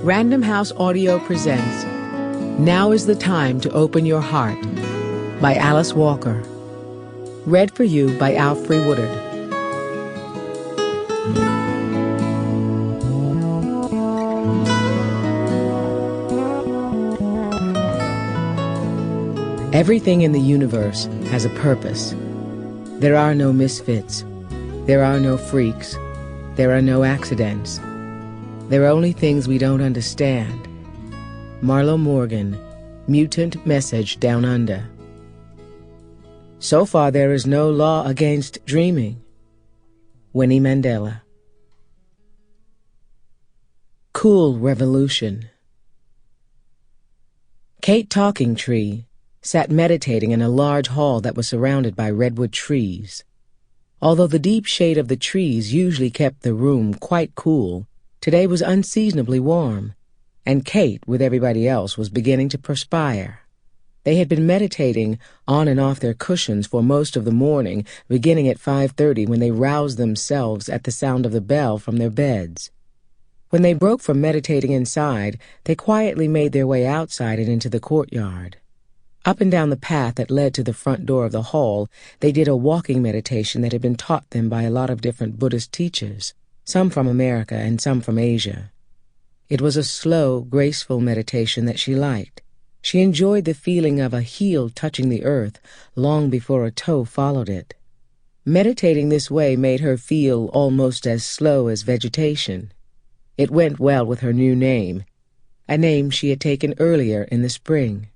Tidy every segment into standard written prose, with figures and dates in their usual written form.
Random House Audio presents Now is the Time to Open Your Heart by Alice Walker. Read for you by Alfre, Woodard. Everything in the universe has a purpose. There are no misfits. There are no freaks. There are no accidents. There are only things we don't understand. Marlo Morgan, Mutant Message Down Under. So far there is no law against dreaming. Winnie Mandela. Cool Revolution. Kate Talking Tree sat meditating in a large hall that was surrounded by redwood trees. Although the deep shade of the trees usually kept the room quite cool, today was unseasonably warm, and Kate, with everybody else, was beginning to perspire. They had been meditating on and off their cushions for most of the morning, beginning at 5:30 when they roused themselves at the sound of the bell from their beds. When they broke from meditating inside, they quietly made their way outside and into the courtyard. Up and down the path that led to the front door of the hall, they did a walking meditation that had been taught them by a lot of different Buddhist teachers, some from America and some from Asia. It was a slow, graceful meditation that she liked. She enjoyed the feeling of a heel touching the earth long before a toe followed it. Meditating this way made her feel almost as slow as vegetation. It went well with her new name, a name she had taken earlier in the spring.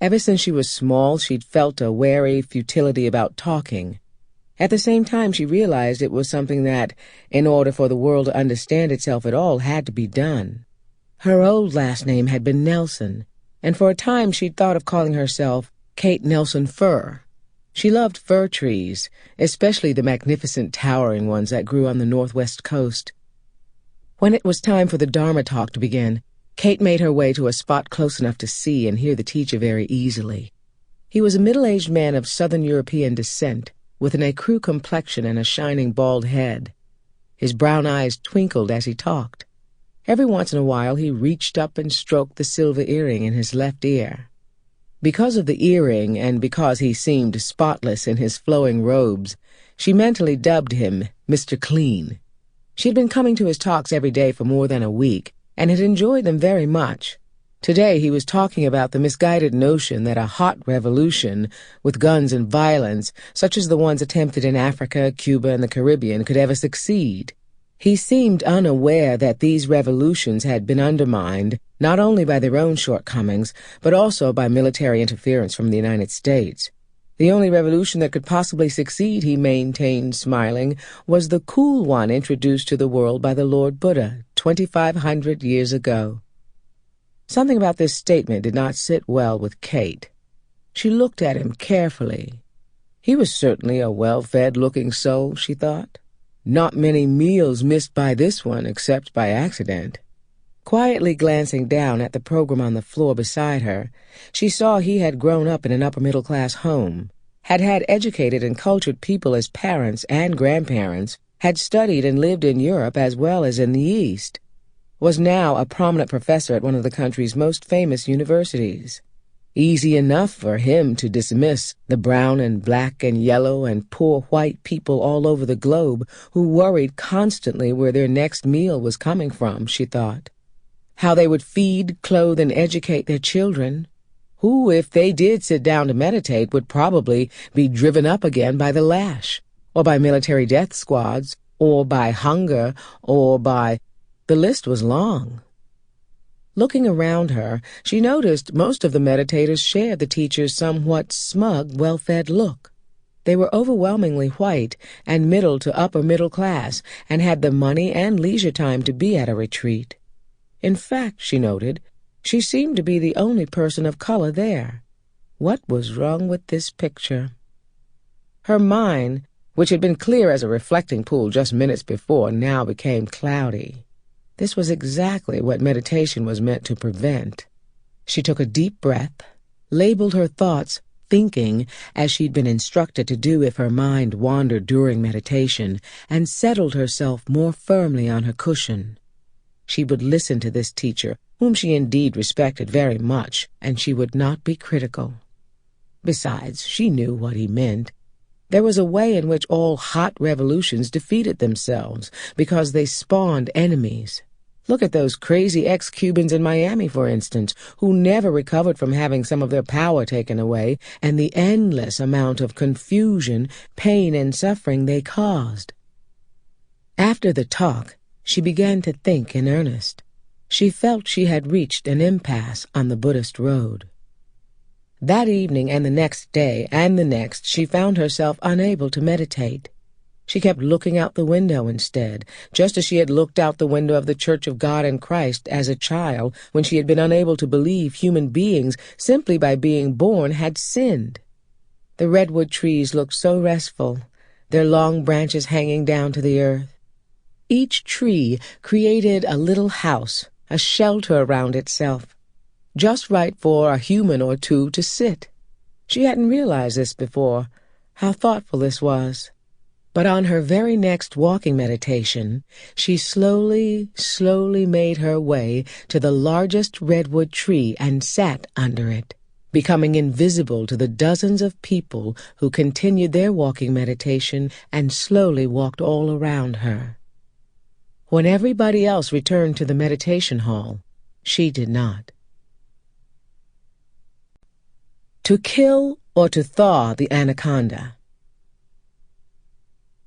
Ever since she was small, she'd felt a wary futility about talking. At the same time, she realized it was something that, in order for the world to understand itself at all, had to be done. Her old last name had been Nelson, and for a time she'd thought of calling herself Kate Nelson Fir. She loved fir trees, especially the magnificent towering ones that grew on the northwest coast. When it was time for the Dharma talk to begin, Kate made her way to a spot close enough to see and hear the teacher very easily. He was a middle-aged man of Southern European descent, with an écru complexion and a shining bald head. His brown eyes twinkled as he talked. Every once in a while he reached up and stroked the silver earring in his left ear. Because of the earring, and because he seemed spotless in his flowing robes, she mentally dubbed him Mr. Clean. She had been coming to his talks every day for more than a week, and had enjoyed them very much. Today he was talking about the misguided notion that a hot revolution, with guns and violence, such as the ones attempted in Africa, Cuba, and the Caribbean, could ever succeed. He seemed unaware that these revolutions had been undermined not only by their own shortcomings, but also by military interference from the United States. The only revolution that could possibly succeed, he maintained, smiling, was the cool one introduced to the world by the Lord Buddha 2,500 years ago. Something about this statement did not sit well with Kate. She looked at him carefully. He was certainly a well-fed-looking soul, she thought. Not many meals missed by this one except by accident. Quietly glancing down at the program on the floor beside her, she saw he had grown up in an upper-middle-class home, had had educated and cultured people as parents and grandparents, had studied and lived in Europe as well as in the East, was now a prominent professor at one of the country's most famous universities. Easy enough for him to dismiss the brown and black and yellow and poor white people all over the globe who worried constantly where their next meal was coming from, she thought. How they would feed, clothe, and educate their children, who, if they did sit down to meditate, would probably be driven up again by the lash, or by military death squads, or by hunger, or by— the list was long. Looking around her, she noticed most of the meditators shared the teacher's somewhat smug, well-fed look. They were overwhelmingly white and middle to upper middle class, and had the money and leisure time to be at a retreat. In fact, she noted, she seemed to be the only person of color there. What was wrong with this picture? Her mind, which had been clear as a reflecting pool just minutes before, now became cloudy. This was exactly what meditation was meant to prevent. She took a deep breath, labeled her thoughts thinking as she'd been instructed to do if her mind wandered during meditation, and settled herself more firmly on her cushion. She would listen to this teacher, whom she indeed respected very much, and she would not be critical. Besides, she knew what he meant. There was a way in which all hot revolutions defeated themselves, because they spawned enemies. Look at those crazy ex-Cubans in Miami, for instance, who never recovered from having some of their power taken away, and the endless amount of confusion, pain, and suffering they caused. After the talk, she began to think in earnest. She felt she had reached an impasse on the Buddhist road. That evening and the next day and the next, she found herself unable to meditate. She kept looking out the window instead, just as she had looked out the window of the Church of God in Christ as a child, when she had been unable to believe human beings, simply by being born, had sinned. The redwood trees looked so restful, their long branches hanging down to the earth. Each tree created a little house, a shelter around itself, just right for a human or two to sit. She hadn't realized this before, how thoughtful this was. But on her very next walking meditation, she slowly made her way to the largest redwood tree and sat under it, becoming invisible to the dozens of people who continued their walking meditation and slowly walked all around her. When everybody else returned to the meditation hall, she did not. To kill or to thaw the anaconda.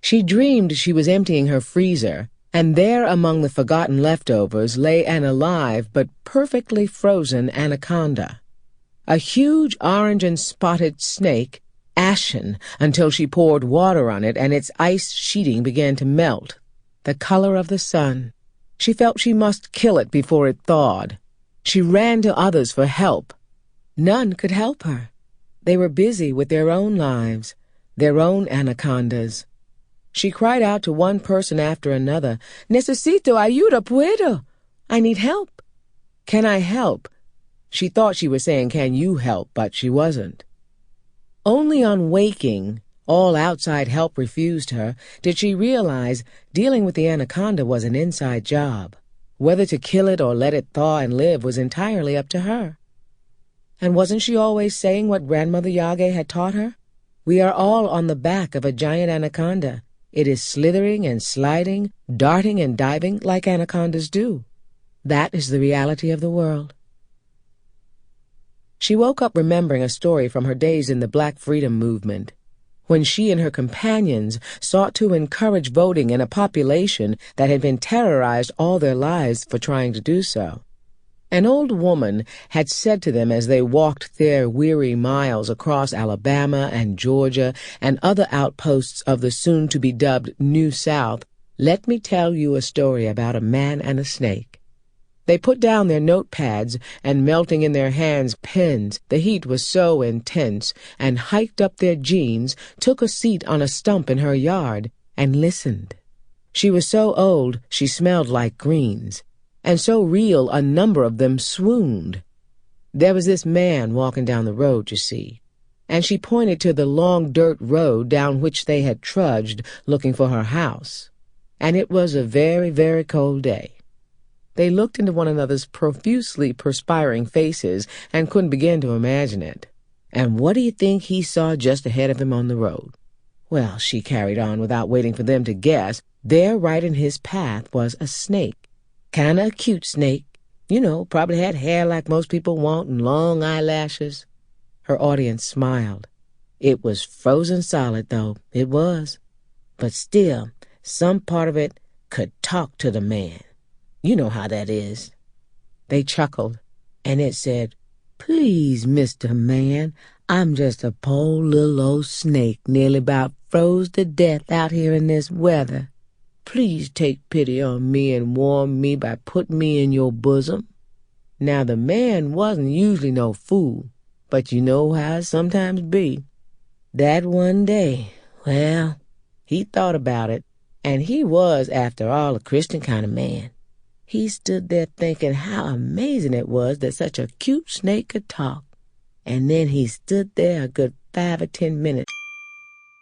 She dreamed she was emptying her freezer, and there among the forgotten leftovers lay an alive but perfectly frozen anaconda. A huge orange and spotted snake, ashen until she poured water on it and its ice sheeting began to melt, the color of the sun. She felt she must kill it before it thawed. She ran to others for help. None could help her. They were busy with their own lives, their own anacondas. She cried out to one person after another, "Necesito ayuda, puedo." I need help. Can I help? She thought she was saying, "Can you help?" but she wasn't. Only on waking, all outside help refused her, did she realize dealing with the anaconda was an inside job. Whether to kill it or let it thaw and live was entirely up to her. And wasn't she always saying what Grandmother Yage had taught her? We are all on the back of a giant anaconda. It is slithering and sliding, darting and diving like anacondas do. That is the reality of the world. She woke up remembering a story from her days in the Black Freedom Movement, when she and her companions sought to encourage voting in a population that had been terrorized all their lives for trying to do so. An old woman had said to them as they walked their weary miles across Alabama and Georgia and other outposts of the soon-to-be-dubbed New South, "Let me tell you a story about a man and a snake." They put down their notepads and, melting in their hands pens, the heat was so intense, and hiked up their jeans, took a seat on a stump in her yard, and listened. She was so old she smelled like greens, and so real a number of them swooned. There was this man walking down the road, you see, and she pointed to the long dirt road down which they had trudged looking for her house. And it was a very, very cold day. They looked into one another's profusely perspiring faces and couldn't begin to imagine it. And what do you think he saw just ahead of him on the road? Well, she carried on without waiting for them to guess. There, right in his path, was a snake. Kinda a cute snake. You know, probably had hair like most people want and long eyelashes. Her audience smiled. It was frozen solid, though. It was. But still, some part of it could talk to the man. You know how that is. They chuckled, and it said, "Please, Mr. Man, I'm just a poor little old snake nearly about froze to death out here in this weather. Please take pity on me and warm me by putting me in your bosom." Now the man wasn't usually no fool, but you know how it sometimes be. That one day, well, he thought about it, and he was, after all, a Christian kind of man. He stood there thinking how amazing it was that such a cute snake could talk. and then he stood there a good 5 or 10 minutes.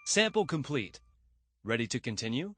Sample complete. Ready to continue?